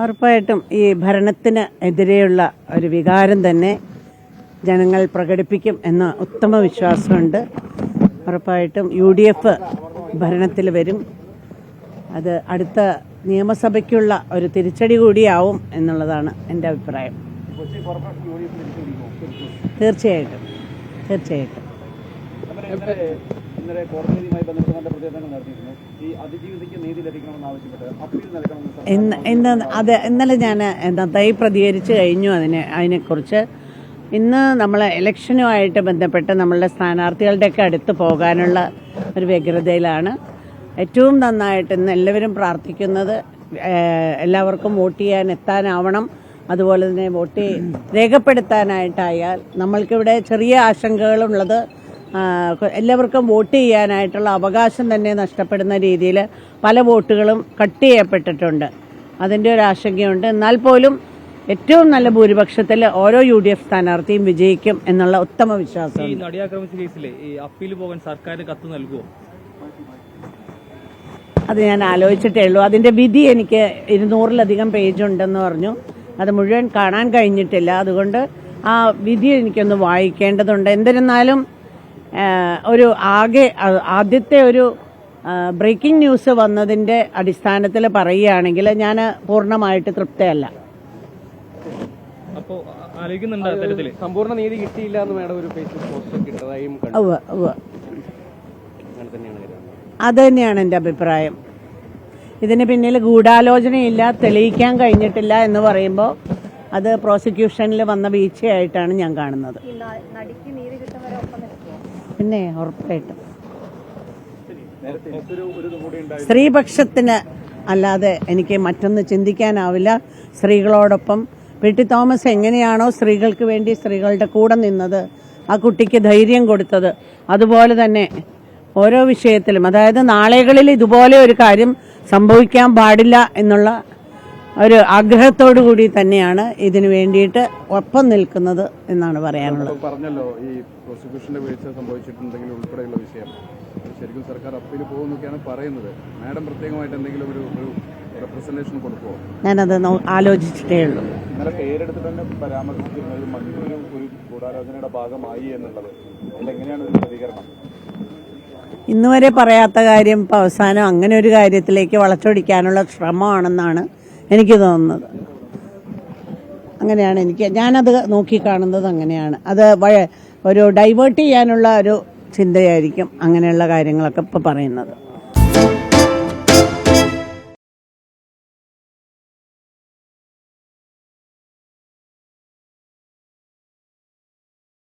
ഉറപ്പായിട്ടും ഈ ഭരണത്തിന് എതിരെയുള്ള ഒരു വികാരം തന്നെ ജനങ്ങൾ പ്രകടിപ്പിക്കും എന്ന ഉത്തമ വിശ്വാസമുണ്ട്. ഉറപ്പായിട്ടും UDF ഭരണത്തിൽ വരും. അത് അടുത്ത നിയമസഭയ്ക്കുള്ള ഒരു തിരിച്ചടി കൂടിയാവും എന്നുള്ളതാണ് എൻ്റെ അഭിപ്രായം. തീർച്ചയായിട്ടും തീർച്ചയായിട്ടും. ഇന്നലെ കോടതിയുമായി ബന്ധപ്പെട്ട് നല്ല പ്രതികരണങ്ങൾ നടത്തിയിരുന്നു. ഈ അതിജീവിതയ്ക്ക് നീതി ലഭിക്കണമെന്ന് ആവശ്യപ്പെട്ട് ഇന്നലെ ഞാൻ നന്നായി പ്രതികരിച്ചു കഴിഞ്ഞു അതിനെക്കുറിച്ച്. ഇന്ന് നമ്മൾ ഇലക്ഷനുമായിട്ട് ബന്ധപ്പെട്ട് നമ്മളുടെ സ്ഥാനാർത്ഥികളുടെയൊക്കെ അടുത്ത് പോകാനുള്ള ഒരു വ്യഗ്രതയിലാണ്. ഏറ്റവും നന്നായിട്ട് ഇന്ന് എല്ലാവരും പ്രാർത്ഥിക്കുന്നത് എല്ലാവർക്കും വോട്ട് ചെയ്യാൻ എത്താനാവണം. അതുപോലെ തന്നെ വോട്ട് രേഖപ്പെടുത്താനായിട്ടായാൽ നമ്മൾക്കിവിടെ ചെറിയ ആശങ്കകളുള്ളത് എല്ലാവർക്കും വോട്ട് ചെയ്യാനായിട്ടുള്ള അവകാശം തന്നെ നഷ്ടപ്പെടുന്ന രീതിയിൽ പല വോട്ടുകളും കട്ട് ചെയ്യപ്പെട്ടിട്ടുണ്ട്. അതിൻ്റെ ഒരു ആശങ്കയുണ്ട്. എന്നാൽ പോലും ഏറ്റവും നല്ല ഭൂരിപക്ഷത്തിൽ ഓരോ UDF സ്ഥാനാർത്ഥിയും വിജയിക്കും എന്നുള്ള ഉത്തമ വിശ്വാസം. ഈ നടിയാക്രമിച്ച കേസിലെ ഈ അപ്പീൽ പോകാൻ സർക്കാർ കത്ത് നൽകുമോ? അത് ഞാൻ ആലോചിച്ചിട്ടേ ഉള്ളൂ. അതിൻ്റെ വിധി എനിക്ക് 200-ലധികം പേജുണ്ടെന്ന് പറഞ്ഞു. അത് മുഴുവൻ കാണാൻ കഴിഞ്ഞിട്ടില്ല. അതുകൊണ്ട് ആ വിധി എനിക്കൊന്ന് വായിക്കേണ്ടതുണ്ട്. എന്നിരുന്നാലും ആദ്യത്തെ ഒരു ബ്രേക്കിംഗ് ന്യൂസ് വന്നതിൻ്റെ അടിസ്ഥാനത്തിൽ പറയുകയാണെങ്കിൽ ഞാൻ പൂർണ്ണമായിട്ട് തൃപ്തയല്ല. സമ്പൂർണ്ണ നീതി കിട്ടിയില്ല എന്ന് മേഡം ഒരു ഫേസ്ബുക്ക് പോസ്റ്റ് ഇട്ടതായും അത് തന്നെയാണ് എൻ്റെ അഭിപ്രായം. ഇതിന് പിന്നിൽ ഗൂഢാലോചനയില്ല, തെളിയിക്കാൻ കഴിഞ്ഞിട്ടില്ല എന്ന് പറയുമ്പോൾ അത് പ്രോസിക്യൂഷനിൽ വന്ന വീഴ്ചയായിട്ടാണ് ഞാൻ കാണുന്നത്. പിന്നെ ഉറപ്പായിട്ടും സ്ത്രീപക്ഷത്തിന് അല്ലാതെ എനിക്ക് മറ്റൊന്ന് ചിന്തിക്കാനാവില്ല. സ്ത്രീകളോടൊപ്പം PT തോമസ് എങ്ങനെയാണോ സ്ത്രീകൾക്ക് വേണ്ടി സ്ത്രീകളുടെ കൂടെ നിന്നത്, ആ കുട്ടിക്ക് ധൈര്യം കൊടുത്തത്, അതുപോലെ തന്നെ ഓരോ വിഷയത്തിലും, അതായത് നാളുകളിൽ ഇതുപോലെ ഒരു കാര്യം സംഭവിക്കാൻ പാടില്ല എന്നുള്ള ഒരു ആഗ്രഹത്തോടു കൂടി തന്നെയാണ് ഇതിനു വേണ്ടിയിട്ട് ഒപ്പം നിൽക്കുന്നത് എന്നാണ് പറയാനുള്ളത്. പറഞ്ഞല്ലോ ഈ പ്രോസിക്യൂഷന്റെ വീഴ്ച സംഭവിച്ചിട്ടുണ്ടെങ്കിൽ ഉൾപ്പെടെയുള്ള വിഷയം ശരിക്കും സർക്കാർ അപ്പീൽ പോകുന്നൊക്കെയാണ് പറയുന്നത്. മാഡം പ്രത്യേകമായിട്ട് എന്തെങ്കിലും ഒരു റെപ്രസെന്റേഷൻ കൊടുക്കുമോ? ഞാനത് ആലോചിച്ചിട്ടേ ഉള്ളൂ. ഇന്നലെ പേരെടുത്ത് തന്നെ പരാമർശിച്ചിരുന്നത് മറ്റൊരു ഗൂഢാലോചനയുടെ ഭാഗമായി എന്നുള്ളത്. അതിലെങ്ങനെയാണ് ഒരു പ്രതികരണം? ഇന്നുവരെ പറയാത്ത കാര്യം ഇപ്പോൾ അവസാനം അങ്ങനെ ഒരു കാര്യത്തിലേക്ക് വളച്ചൊടിക്കാനുള്ള ശ്രമമാണെന്നാണ് എനിക്ക് തോന്നുന്നത്. അങ്ങനെയാണ് ഞാനത് നോക്കിക്കാണുന്നത്. അങ്ങനെയാണ് അത് ഒരു ഡൈവേർട്ട് ചെയ്യാനുള്ള ഒരു ചിന്തയായിരിക്കും അങ്ങനെയുള്ള കാര്യങ്ങളൊക്കെ ഇപ്പോൾ പറയുന്നത്.